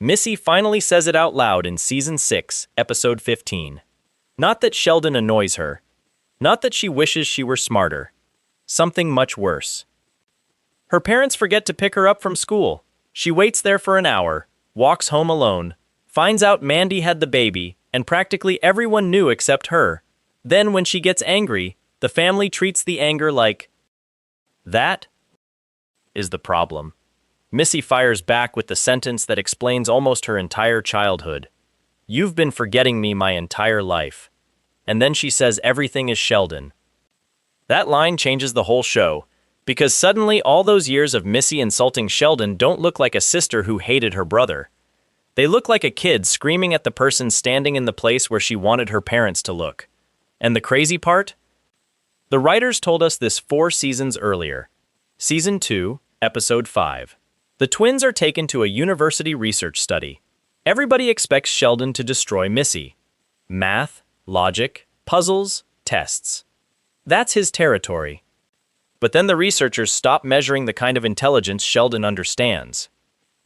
Missy finally says it out loud in Season 6, Episode 15. Not that Sheldon annoys her. Not that she wishes she were smarter. Something much worse. Her parents forget to pick her up from school. She waits there for an hour, walks home alone, finds out Mandy had the baby, and practically everyone knew except her. Then when she gets angry, the family treats the anger like... That is the problem. Missy fires back with the sentence that explains almost her entire childhood. You've been forgetting me my entire life. And then she says everything is Sheldon. That line changes the whole show, because suddenly all those years of Missy insulting Sheldon don't look like a sister who hated her brother. They look like a kid screaming at the person standing in the place where she wanted her parents to look. And the crazy part? The writers told us this 4 seasons earlier. Season 2, Episode 5. The twins are taken to a university research study. Everybody expects Sheldon to destroy Missy. Math, logic, puzzles, tests. That's his territory. But then the researchers stop measuring the kind of intelligence Sheldon understands.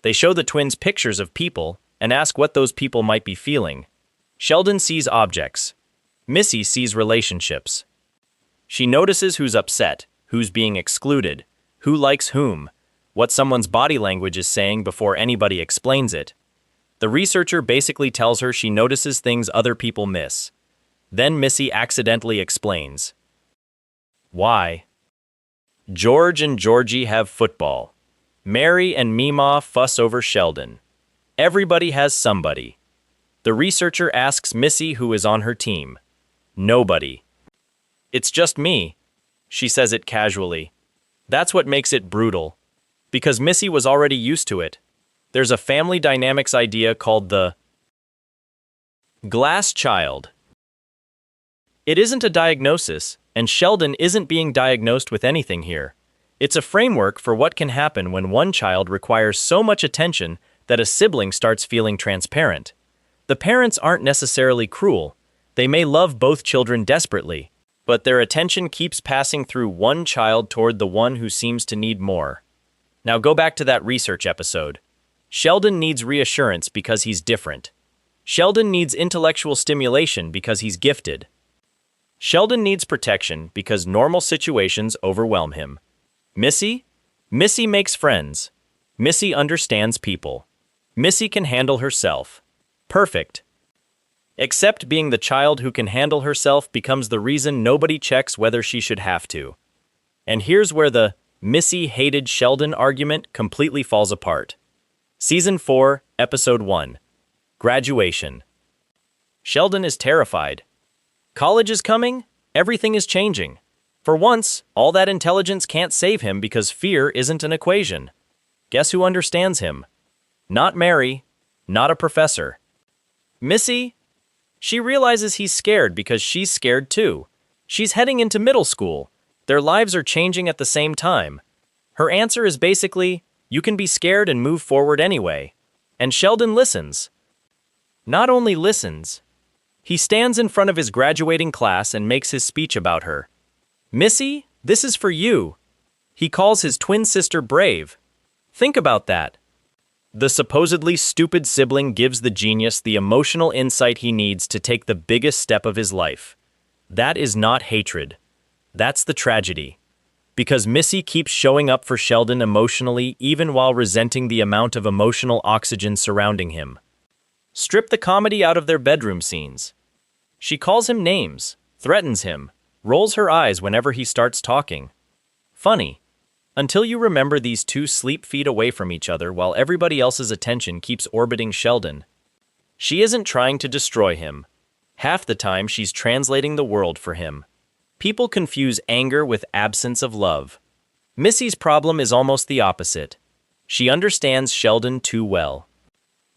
They show the twins pictures of people and ask what those people might be feeling. Sheldon sees objects. Missy sees relationships. She notices who's upset, who's being excluded, who likes whom, what someone's body language is saying before anybody explains it. The researcher basically tells her she notices things other people miss. Then Missy accidentally explains. Why? George and Georgie have football. Mary and Meemaw fuss over Sheldon. Everybody has somebody. The researcher asks Missy who is on her team. Nobody. It's just me. She says it casually. That's what makes it brutal. Because Missy was already used to it. There's a family dynamics idea called the glass child. It isn't a diagnosis, and Sheldon isn't being diagnosed with anything here. It's a framework for what can happen when one child requires so much attention that a sibling starts feeling transparent. The parents aren't necessarily cruel. They may love both children desperately, but their attention keeps passing through one child toward the one who seems to need more. Now go back to that research episode. Sheldon needs reassurance because he's different. Sheldon needs intellectual stimulation because he's gifted. Sheldon needs protection because normal situations overwhelm him. Missy? Missy makes friends. Missy understands people. Missy can handle herself. Perfect. Except being the child who can handle herself becomes the reason nobody checks whether she should have to. And here's where the Missy hated Sheldon argument completely falls apart. Season 4, Episode 1. Graduation. Sheldon is terrified. College is coming, everything is changing. For once, all that intelligence can't save him because fear isn't an equation. Guess who understands him? Not Mary, not a professor. Missy? She realizes he's scared because she's scared too. She's heading into middle school. Their lives are changing at the same time. Her answer is basically, you can be scared and move forward anyway. And Sheldon listens. Not only listens, he stands in front of his graduating class and makes his speech about her. Missy, this is for you. He calls his twin sister brave. Think about that. The supposedly stupid sibling gives the genius the emotional insight he needs to take the biggest step of his life. That is not hatred. That's the tragedy. Because Missy keeps showing up for Sheldon emotionally even while resenting the amount of emotional oxygen surrounding him. Strip the comedy out of their bedroom scenes. She calls him names, threatens him, rolls her eyes whenever he starts talking. Funny. Until you remember these two sleep feet away from each other while everybody else's attention keeps orbiting Sheldon. She isn't trying to destroy him. Half the time she's translating the world for him. People confuse anger with absence of love. Missy's problem is almost the opposite. She understands Sheldon too well.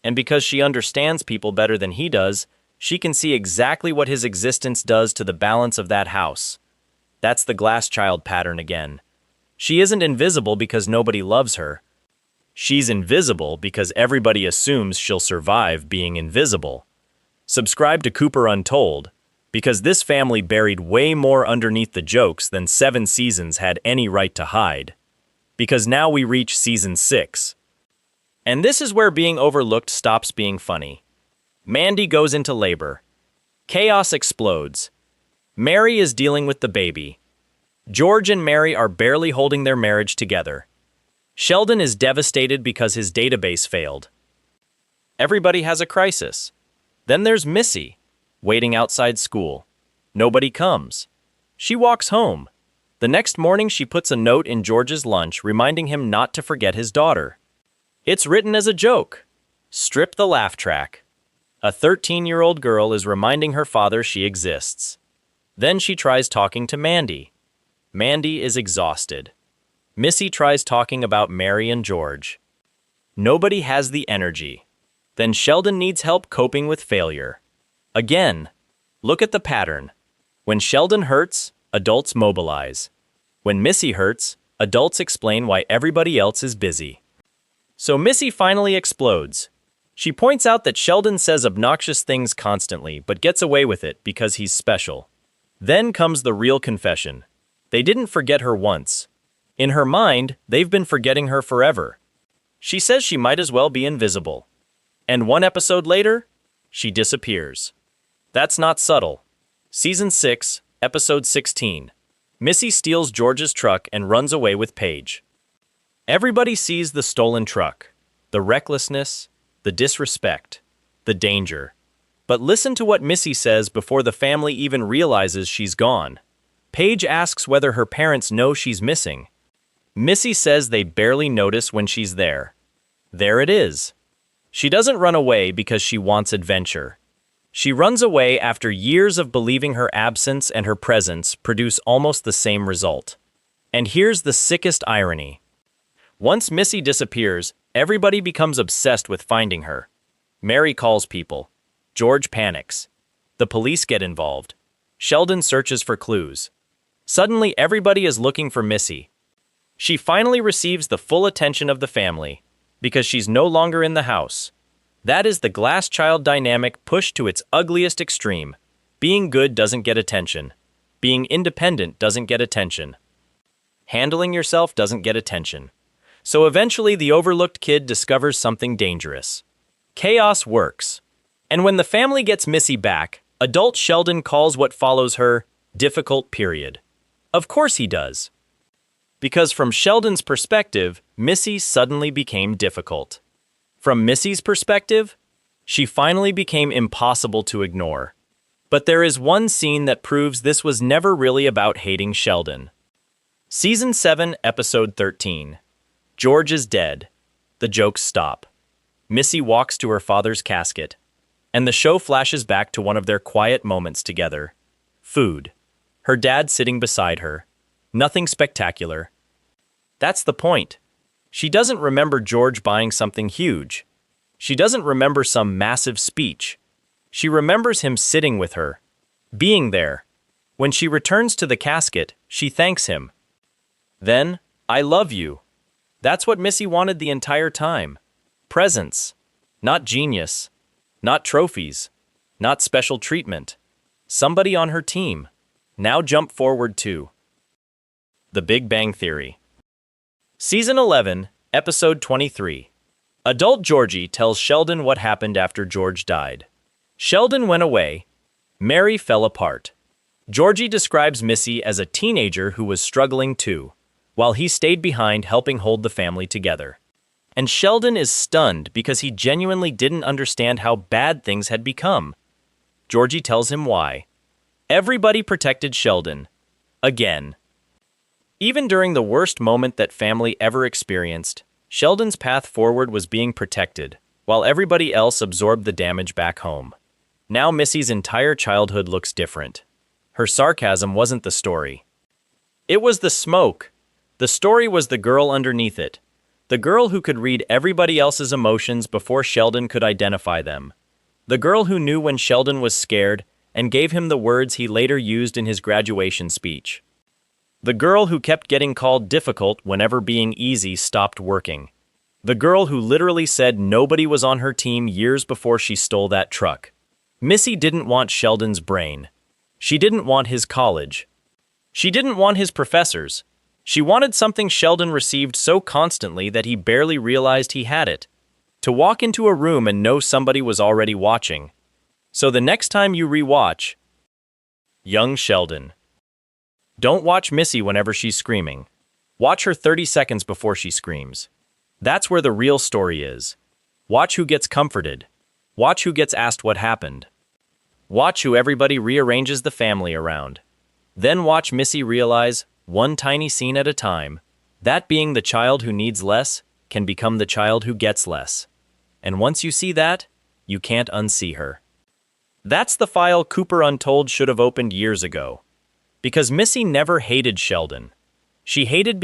And because she understands people better than he does, she can see exactly what his existence does to the balance of that house. That's the glass child pattern again. She isn't invisible because nobody loves her. She's invisible because everybody assumes she'll survive being invisible. Subscribe to Cooper Untold, because this family buried way more underneath the jokes than 7 seasons had any right to hide. Because now we reach Season 6. And this is where being overlooked stops being funny. Mandy goes into labor. Chaos explodes. Mary is dealing with the baby. George and Mary are barely holding their marriage together. Sheldon is devastated because his database failed. Everybody has a crisis. Then there's Missy, waiting outside school. Nobody comes. She walks home. The next morning she puts a note in George's lunch reminding him not to forget his daughter. It's written as a joke. Strip the laugh track. A 13-year-old girl is reminding her father she exists. Then she tries talking to Mandy. Mandy is exhausted. Missy tries talking about Mary and George. Nobody has the energy. Then Sheldon needs help coping with failure. Again, look at the pattern. When Sheldon hurts, adults mobilize. When Missy hurts, adults explain why everybody else is busy. So Missy finally explodes. She points out that Sheldon says obnoxious things constantly but gets away with it because he's special. Then comes the real confession. They didn't forget her once. In her mind, they've been forgetting her forever. She says she might as well be invisible. And one episode later, she disappears. That's not subtle. Season 6, Episode 16. Missy steals George's truck and runs away with Paige. Everybody sees the stolen truck, the recklessness, the disrespect, the danger. But listen to what Missy says before the family even realizes she's gone. Paige asks whether her parents know she's missing. Missy says they barely notice when she's there. There it is. She doesn't run away because she wants adventure. She runs away after years of believing her absence and her presence produce almost the same result. And here's the sickest irony. Once Missy disappears, everybody becomes obsessed with finding her. Mary calls people. George panics. The police get involved. Sheldon searches for clues. Suddenly, everybody is looking for Missy. She finally receives the full attention of the family because she's no longer in the house. That is the glass child dynamic pushed to its ugliest extreme. Being good doesn't get attention. Being independent doesn't get attention. Handling yourself doesn't get attention. So eventually the overlooked kid discovers something dangerous. Chaos works. And when the family gets Missy back, adult Sheldon calls what follows her difficult period. Of course he does. Because from Sheldon's perspective, Missy suddenly became difficult. From Missy's perspective, she finally became impossible to ignore. But there is one scene that proves this was never really about hating Sheldon. Season 7, Episode 13. George is dead. The jokes stop. Missy walks to her father's casket, and the show flashes back to one of their quiet moments together. Food. Her dad sitting beside her. Nothing spectacular. That's the point. She doesn't remember George buying something huge. She doesn't remember some massive speech. She remembers him sitting with her, being there. When she returns to the casket, she thanks him. Then, I love you. That's what Missy wanted the entire time. Presence. Not genius. Not trophies. Not special treatment. Somebody on her team. Now jump forward to The Big Bang Theory. Season 11, Episode 23. Adult Georgie tells Sheldon what happened after George died. Sheldon went away. Mary fell apart. Georgie describes Missy as a teenager who was struggling too, while he stayed behind helping hold the family together. And Sheldon is stunned because he genuinely didn't understand how bad things had become. Georgie tells him why. Everybody protected Sheldon. Again. Even during the worst moment that family ever experienced, Sheldon's path forward was being protected, while everybody else absorbed the damage back home. Now Missy's entire childhood looks different. Her sarcasm wasn't the story. It was the smoke. The story was the girl underneath it. The girl who could read everybody else's emotions before Sheldon could identify them. The girl who knew when Sheldon was scared and gave him the words he later used in his graduation speech. The girl who kept getting called difficult whenever being easy stopped working. The girl who literally said nobody was on her team years before she stole that truck. Missy didn't want Sheldon's brain. She didn't want his college. She didn't want his professors. She wanted something Sheldon received so constantly that he barely realized he had it. To walk into a room and know somebody was already watching. So the next time you rewatch Young Sheldon, don't watch Missy whenever she's screaming. Watch her 30 seconds before she screams. That's where the real story is. Watch who gets comforted. Watch who gets asked what happened. Watch who everybody rearranges the family around. Then watch Missy realize, one tiny scene at a time, that being the child who needs less can become the child who gets less. And once you see that, you can't unsee her. That's the file Cooper Untold should have opened years ago. Because Missy never hated Sheldon. She hated